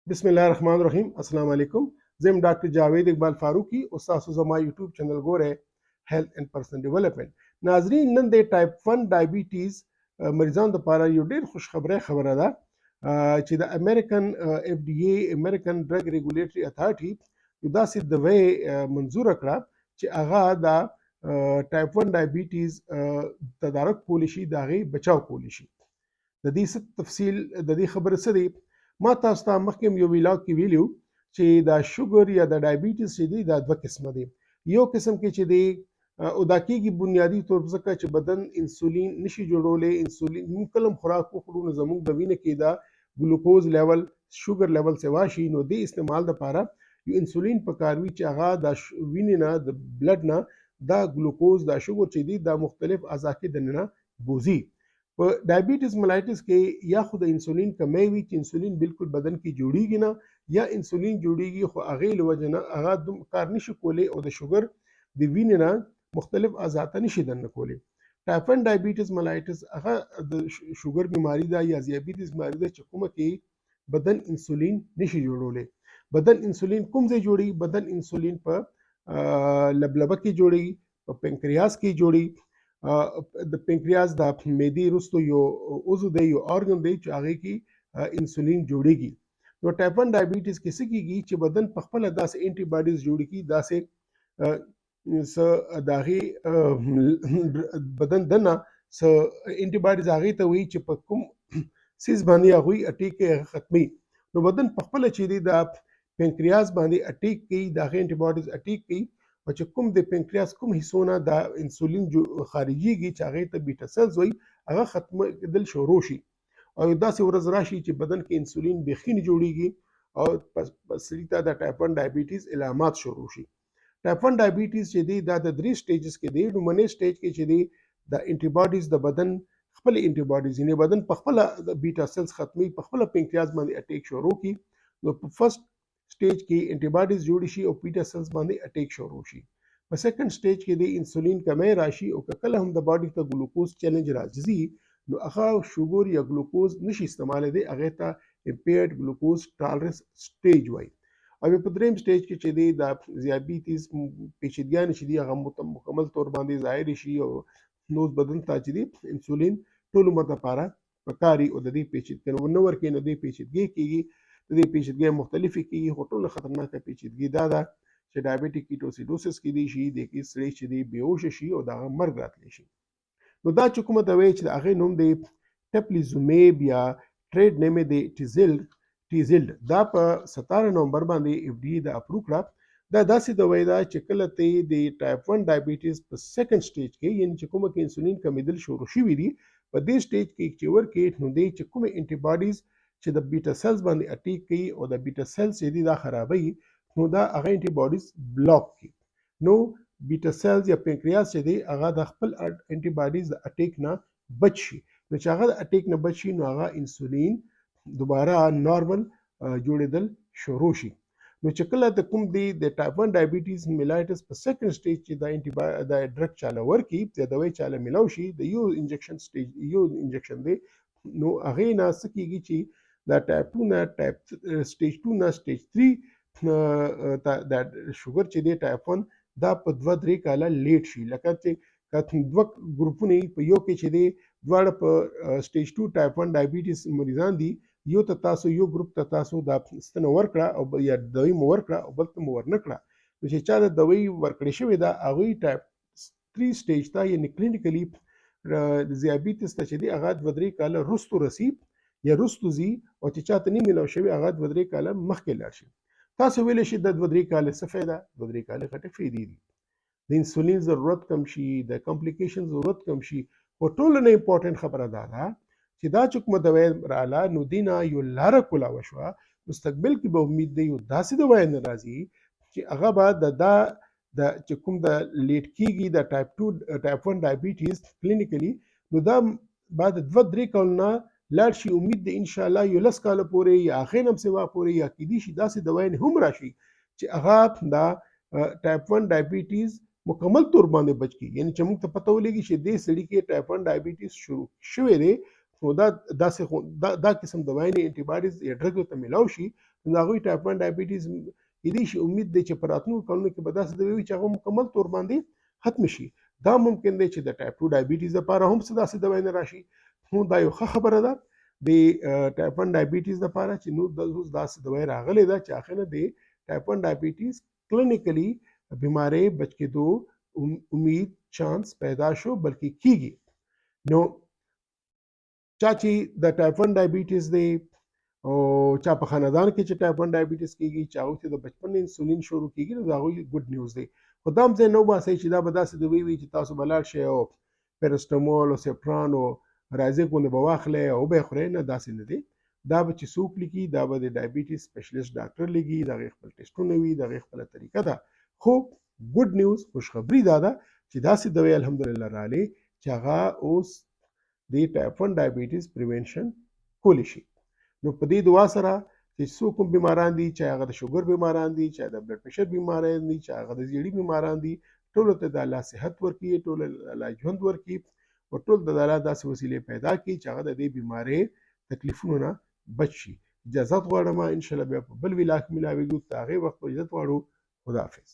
بسم الله الرحمن الرحیم. السلام علیکم. زم ډاکټر جاوید اقبال فاروقي او تاسو زما یوټیوب چینل ګوره هیلث اینڈ پرسنل ډیولپمنٹ. ناظرین، نن د ټایپ 1 ډایبیټیز مریضانو لپاره یو ډیر خوش خبره ده چې د امریکن اف ډي ای امریکن ډرګ ریګولیټري اتھارټي یو داسې دوی منظور کړه چې هغه د ټایپ 1 ډایبیټیز تدارک کولی شي، د هغې بچاو کولی شي. د دې څه تفصیل د دې خبره څه دی؟ ما تاسو ته مخکې یو ویلاګ کې ویلو چې دا شوګر یا د ډایبیټیز چې دی دا دوه قسمه دي. یو قسم کې چې دی او دا کېږي بنیادی طور په ځکه چې بدن انسولین نشي جوړولی. انسولین موږ کله هم خوراک وخورو نو زموږ د وینې کې دا ګلوکوز لیول شوګر لیول سوا شي، نو د استعمال لپاره یو انسولین پکار وي چې هغه د وینې نه د بلډ نه دا ګلوکوز دا شوګر چې دی دا مختلف اعضا کې دننه بوزي. په ډایبیټیز ملایټس کې یا خو د انسولین کمی وي چې انسولین بالکل بدن کې جوړیږي نه، یا انسولین جوړیږي خو هغې له وجې نه هغه دوم کار نشي کولی او د شوګر د وینې نه مختلف اعضا ته نشي دننه کولی. ټایپ 1 ډایبیټیز ملایټس هغه د شوګر بیماری ده یا ذیابیطس بیماری ده چې کومه کې بدن انسولین نشي جوړولی. بدن انسولین کوم ځای جوړي؟ بدن انسولین په لبلبه کې جوړي، په پنکریاس کې جوړي. د پنکریاس د معدې وروسته یو عضو دی، یو ارګن دی چې هغې کې انسولین جوړیږي. نو ټایپ 1 ډایبیټیز کې څه کېږي چې بدن په خپله داسې انټي باډیز جوړ کړي، داسې څه د هغې بدن دننه څه انټي باډیز هغې ته وایي چې په کوم څیز باندې هغوی اټیک کوي هغه ختمي. نو بدن په خپله چې دی د پنکریاس باندې اټیک کوي، د هغې انټي باډیز اټیک کوي او چې کوم د پنکریاس کوم حصو نه دا انسولین خارجيږي چې هغې ته بیټا سیلز وایي، هغه ختمېدل شروع شي او داسې ورځ راشي چې بدن کې انسولین بیخي نه جوړیږي او سړي ته د ټایپ 1 ډایبیټیز علامات شروع شي. ټایپ 1 ډایبیټیز چې دی دا د 3 سټیجز کې دی. لومړنی سټیج کې چې دی د انټي باډیز د بدن خپل انټي باډیز یعنې بدن په خپله د بیټا سیلز ختمي، په خپله پنکریاس باندې اټیک شروع کی. نو په فرست سټیج کې انټي باډیز جوړ شي او بیټا سیلز باندې اټیک شروع شي. په سیکنډ سټیج کې د انسولین کمی راشي او که کله هم د باډي ته ګلوکوز چیلنج راځي نو هغه شوګر یا ګلوکوز نشي استعمالی، هغې ته امپیرډ ګلوکوز ټالرنس سټیج وایي. او په دریم سټیج کې چې دی د ذیابیطس پیچیدګیانې چې دي هغه مکمل طور باندې ظاهر شي او نو بدن ته چې دی انسولین ټول عمر دپاره پکاري او د دې پیچیدګي ونه ورکوي نو دې پیچیدګي کېږي. د دې پیچیدګۍ مختلفې کېږي خو ټوله خطرناکه پیچیدګي دا ده چې ډایبیټیک کیټوسیډوسس کېدی شي، د کې سړی چې دی بېهوشه شي او د هغه مرګ راتلی شي. نو دا چې کومه دوا چې د هغې نوم دی ټپلیزومیب یا ټریډ نیم دی ټیزلډ، دا په 17 نومبر باندې اف ډي ای دا اپروو کړه. دا داسې دوا ده چې کله ته د ټایپ 1 ډایبیټیز په سیکنډ سټیج کې یعنې چې کومه کې انسولین کمیدل شروع شوي دي په دې سټیج کې چې ورکې نو دی چې کومې انټي باډیز چې د بیټا سیلز باندې اټیک کوي او د بیټا سیلز چې دي دا خرابوي نو دا هغه انټي باډیز بلاک کی. نو بیټا سیلز یا پنکریاس چې دی هغه د خپل انټي باډیز د اټیک نه بچ شي. نو چې هغه د اټیک نه بچ شي نو هغه انسولین دوباره نارمل جوړېدل شروع شي. نو چې کله د کوم دی د ټایپ 1 ډایبیټیز ملایټس په سیکنډ سټیج چې د ډرګ چاله ورکي د دوی چاله ملاو شي د یو انجکشن سټیج یو انجکشن دی نو هغې نه څه کېږي چې د ټایپ 2 نه ټایپ سټیج 2 نه سټیج 3 د شوګر چې دی ټایپ 1 دا په 2-3 کاله لیټ شي. لکه چې دوه ګروپونه په یو کې چې دی دواړه په سټیج 2 ټایپ 1 ډایبیټیز مریضان دي، یو ته تاسو یو ګروپ ته تاسو دا ستنه ورکړه او یا دوی مو ورکړه او بل ته مو ورنه کړه. نو چې چا د دوی ورکړې شوې ده هغوی ټایپ 3 سټیج ته یعنې کلینیکلي ذیابیطس ته چې دی هغه 2-3 کاله وروستو رسي یا وروستو ځي او چې چاته نه میلاو شوي هغه 2-3 کاله مخکې لاړ شي. تاسو ویلی شي د 2-3 کاله څه فایده؟ 2-3 کاله غټې فایدې دي. د انسولین ضرورت کم شي، د کمپلیکیشن ضرورت کم شي. خو ټوله نه امپورټنټ خبره دا ده چې دا چې کومه دوا راله نو دې نه یو لاره کولاوه شوه. مستقبل کې به امید دی یو داسې دوا نه راځي چې هغه به د چې کوم د لیټ کېږي د ټایپ 1 ډایبیټیز کلینیکلي نو دا بعد 2-3 کالونه لاړ شي. امید دی انشاءالله یو 10 کاله پورې یا هغې نه هم سوا پورې یا کېدی شي داسې دوايانې هم راشي چې هغه دا ټایپ 1 ډایبیټیز مکمل طور باندې بچ کړي. یعنې چې موږ ته پته ولګي چې دې سړي کې ټایپ 1 ډایبیټیز شروع شوی دی نو دا قسم دوايانې انټي باډیز یا ډرګ ته ملاو شي نو هغوی ټایپ 1 ډایبیټیز کېدای شي امید دی چې په راتلونکو کلونو کې به داسې دوايي وي چې هغه مکمل طور باندې ختم شي. دا ممکن دی چې د ټایپ 2 ډایبیټیز لپاره هم څه داسې دوايي نه راشي. نو دا یو ښه خبره ده د ټایپ 1 ډایبیټیز لپاره چې نو د اوس داسې دوايي راغلې ده چې اخر نه د ټایپ 1 ډایبیټیز کلینیکلی بیماری بچ کېدو امید چانس پیدا شو بلکې کیږي. نو چا چې د ټایپ 1 ډایبیټیز دی او چا په خاندان کې چې ټایپ 1 ډایبیټیز کیږي چې هغوی ته د بچپن انسولین شروع کیږي نو د هغوی ګډ نیوز دی. خو دا هم ځای نه وباسئ چې دا به داسې دوايي وي چې تاسو به لاړ شئ او پیرسټمول او سپران او رایزیک غوندې به واخلئ او به یې خورئ. نه داسې نه دی. دا به چې څوک لیکي دا به د ډایبیټیز سپیشلیسټ ډاکټر لیکي، د هغې خپل ټیسټونه وي، د هغې خپله طریقه ده. خو ګډ نیوز خوشخبري دا ده چې داسې دوايي الحمدلله راغلې چې هغه اوس د ټایپ 1 ډایبیټیز پریوینشن کولی شي. نو په دې دعا سره چې څوک هم بیماران دي، چې هغه د شوګر بیماران دي، چې د بلډ پریشر بیماران دي، چې هغه د زیړي بیماران دي، ټولو ته د الله صحت ورکړي، ټولو ته الله ژوند ورکړي او ټول د الله داسې وسیلې پیدا کړي چې هغه د دې بیمارۍ تکلیفونو نه بچ شي. اجازت غواړم، انشاءالله بیا په بل ویلا کې ملاویږو. تر هغې وخت اجازت غواړو. خداحافظ.